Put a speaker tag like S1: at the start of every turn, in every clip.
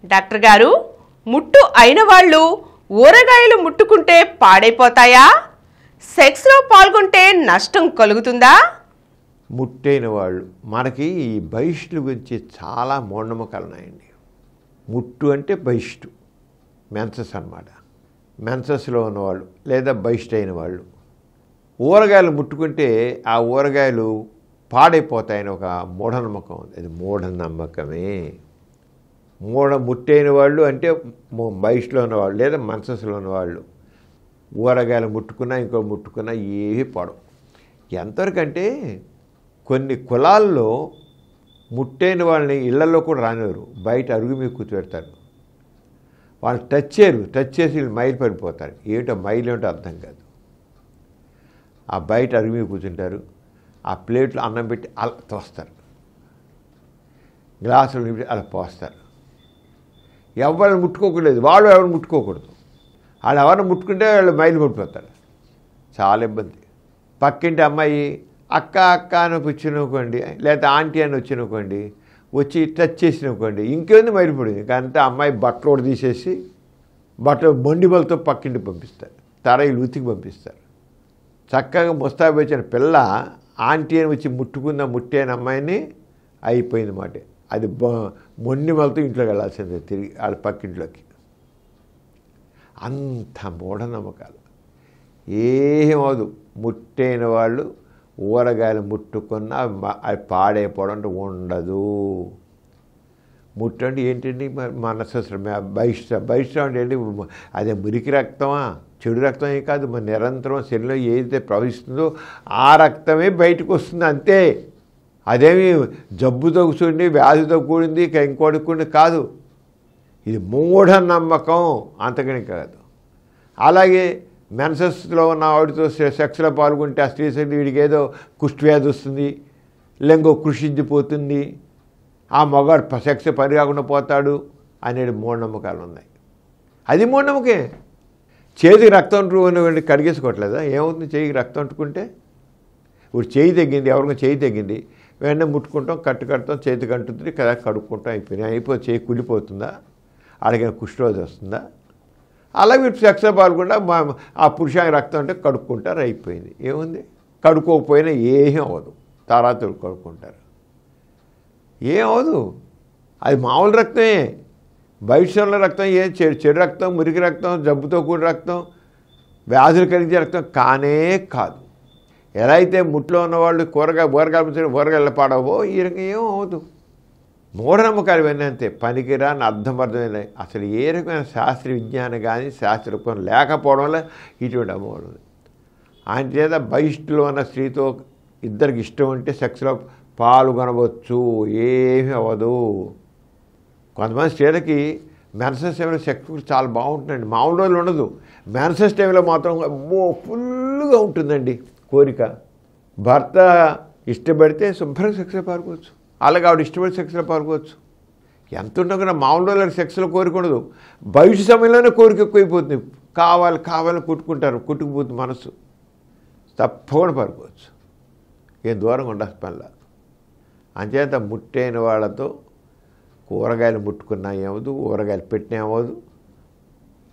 S1: Doctor గారు, ముట్టు అయిన వాళ్ళు ఊరగాయలు ముట్టుకుంటే పాడైపోతాయా? సెక్స్లో పాల్గొంటే నష్టం కలుగుతుందా?
S2: ముట్టైన వాళ్ళు మనకి ఈ బహిష్టుల గురించి చాలా మూఢనమ్మకాలు ఉన్నాయండి. ముట్టు అంటే బహిష్టు, మెన్సెస్ అన్నమాట. మెన్సెస్లో ఉన్నవాళ్ళు లేదా బహిష్టు అయిన వాళ్ళు ఊరగాయలు ముట్టుకుంటే ఆ ఊరగాయలు పాడైపోతాయని ఒక మూఢనమ్మకం ఉంది. అది మూఢనమ్మకమే. ముట్టైన వాళ్ళు అంటే బహిష్టులో ఉన్నవాళ్ళు లేదా మెన్సెస్లో ఉన్నవాళ్ళు ఊరగాయలు ముట్టుకున్నా ఇంకో ముట్టుకున్నా ఏమీ పడవు. ఎంతవరకు అంటే కొన్ని కులాల్లో ముట్టైన వాళ్ళని ఇళ్లలో కూడా రానివారు, బయట అరుగు మీద కూర్చోబెడతారు. వాళ్ళు టచ్ చేసి వీళ్ళు మైలు పడిపోతారు. ఏమిటో మైలు ఏమిటో అర్థం కాదు. ఆ బయట అరుగు మీద కూర్చుంటారు, ఆ ప్లేట్లో అన్నం పెట్టి అలా తోస్తారు, గ్లాసులు నింపి అలా పోస్తారు. ఎవరిని ముట్టుకోకూడదు, వాళ్ళు ఎవరు ముట్టుకోకూడదు. వాళ్ళు ఎవరిని ముట్టుకుంటే వాళ్ళు మైలు పడిపోతారు. చాలా ఇబ్బంది. పక్కింటి అమ్మాయి అక్క అక్క అని వచ్చిననుకోండి, లేకపోతే ఆంటీ అని వచ్చిననుకోండి, వచ్చి టచ్ చేసిననుకోండి, ఇంకేంది మైలు పడింది. ఇంకంతా అమ్మాయి బట్టలు కూడా తీసేసి బట్టలు మొండిబలతో పక్కింటికి పంపిస్తారు, తరైలు ఉతికి పంపిస్తారు. చక్కగా ముస్తాబు వచ్చిన పిల్ల ఆంటీ అని వచ్చి ముట్టైన అమ్మాయిని అయిపోయింది మాట. అది మొండిమలతో ఇంట్లోకి వెళ్ళాల్సిందే, తిరిగి వాళ్ళ పక్కింట్లోకి. అంత మూఢనమ్మకాలు. ఏమవదు. ముట్టైన వాళ్ళు ఊరగాయలు ముట్టుకున్నా అది పాడైపోవడం అంటే ఉండదు. ముట్టు అంటే ఏంటండి? మనస్సు బహిష్ట అంటే ఏంటి? అదే మురికి రక్తమా, చెడు రక్తం ఏం కాదు. మన నిరంతరం శరీరంలో ఏదైతే ప్రవహిస్తుందో ఆ రక్తమే బయటకు వస్తుంది, అంతే. అదేమి జబ్బుతో కూర్చుండి వ్యాధితో కూడింది ఇంకోటి కూడింది కాదు. ఇది మూఢనమ్మకం, అంతకని కాదు. అలాగే మెన్సెస్లో ఉన్న ఆవిడతో సెక్స్లో పాల్గొంటే ఆ స్త్రీ శక్తి వీడికి ఏదో కుష్ఠవ్యాధి వస్తుంది, లెంగో కృషించిపోతుంది, ఆ మగాడు సెక్స్ పని కాకుండా పోతాడు అనేది మూఢనమ్మకాలు ఉన్నాయి. అది మూఢనమ్మకే. చేతికి రక్తం అంటుకుని కడిగేసుకోవట్లేదా? ఏమవుతుంది చేయికి రక్తం అంటుకుంటే? ఇప్పుడు చేయి తగ్గింది, ఎవరికో చేయి తగ్గింది, వెంటనే ముట్టుకుంటాం, కట్టుతాం, చేతికి అంటుంది కదా, కడుక్కుంటాం, అయిపోయి చేయి కుళ్ళిపోతుందా? అడిగిన కుష్ఠరోధి వస్తుందా? అలాగే వీటి సెక్స్లో పాల్గొంటే ఆ పురుషానికి రక్తం అంటే కడుక్కుంటారు, అయిపోయింది. ఏముంది? కడుక్కోకపోయినా ఏమీ అవ్వదు, తర్వాత కడుక్కుంటారు, ఏమవదు. అది మామూలు రక్తమే. బయట రక్తం ఏం చెడు రక్తం, మురికి రక్తం, జబ్బుతో కూడిన రక్తం, వ్యాధులు కలిగించే రక్తం కానే కాదు. ఎలా అయితే ముట్లో ఉన్నవాళ్ళు ఊరగాయలు పాడవో ఈ రకంగా ఏం అవ్వదు. మూఢనమ్మకాలు ఇవన్నీ అంతే, పనికిరాని అర్థమైనవి. అసలు ఏ రకమైన శాస్త్ర విజ్ఞానం కానీ శాస్త్రకోణం లేకపోవడం వల్ల ఇటువంటి అమ్మవాడు. ఆయన చేత బహిష్టులో ఉన్న స్త్రీతో ఇద్దరికి ఇష్టం ఉంటే సెక్స్లో పాల్గొనవచ్చు, ఏమీ అవ్వదు. కొంతమంది స్త్రీలకి మెన్సెస్ టైంలో సెక్స్ చాలా బాగుంటుందండి, మామూలు రోజులు ఉండదు. మెన్సెస్ టైంలో మాత్రం ఫుల్గా ఉంటుందండి కోరిక. భర్త ఇష్టపడితే శుభ్రంగా సెక్స్లో పాల్గొవచ్చు, అలాగే ఆవిడ ఇష్టపడి సెక్స్లో పాల్గొవచ్చు. ఎంత ఉండకుండా మామూలు రోజులకు సెక్స్లో కోరిక ఉండదు. బయట సమయంలోనే కోరిక ఎక్కువైపోతుంది. కావాలని కుట్టుకుపోతుంది మనసు. తప్పకుండా పాల్గొవచ్చు, ఏం దూరంగా ఉండాల్సిన పనిలా. అంచేత ముట్టైన వాళ్ళతో కూరగాయలు ముట్టుకున్నా ఏమవుదు, ఊరగాయలు పెట్టినా ఏమవుదు,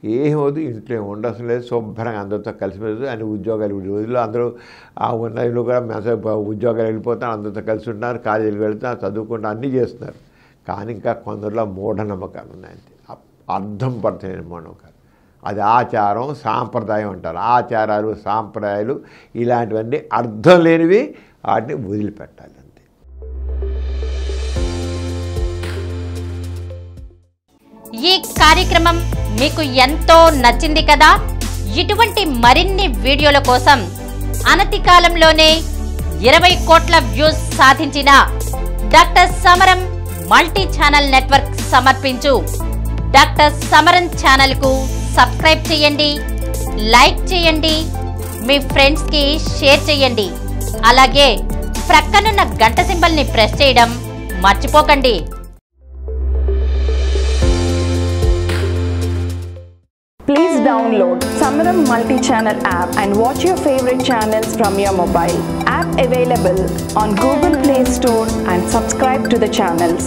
S2: ఏమవుదు. ఇంట్లో ఏమి ఉండవలసిన లేదు, శుభ్రంగా అందరితో కలిసిపోతుంది. అన్ని ఉద్యోగాలు రోజుల్లో అందరూ ఆ ఉన్నలో కూడా ఉద్యోగాలు వెళ్ళిపోతారు, అందరితో కలిసి ఉంటున్నారు, కాలేజీలకు వెళ్తున్నారు, చదువుకుంటూ అన్నీ చేస్తున్నారు. కానీ ఇంకా కొందరిలో మూఢనమ్మకాలు ఉన్నాయంతే, అర్థం పడుతున్నాయి మూఢనమ్మకాలు. అది ఆచారం సాంప్రదాయం అంటారు. ఆచారాలు సాంప్రదాయాలు ఇలాంటివన్నీ అర్థం లేనివి, వాటిని వదిలిపెట్టాలి అంతే.
S3: ఈ కార్యక్రమం మీకు ఎంతో నచ్చింది కదా? ఇటువంటి మరిన్ని వీడియోల కోసం అనతి కాలంలోనే 20 కోట్ల వ్యూస్ సాధించిన డాక్టర్ సమరం మల్టీ ఛానల్ నెట్వర్క్ సమర్పించు డాక్టర్ సమరం ఛానల్ కు సబ్స్క్రైబ్ చేయండి, లైక్ చేయండి, మీ ఫ్రెండ్స్ కి షేర్ చేయండి. అలాగే ప్రక్కనున్న గంట సింబల్ ని ప్రెస్ చేయడం మర్చిపోకండి.
S4: Please download Samaram multi-channel app and watch your favorite channels from your mobile. App available on Google Play Store and subscribe to the channels.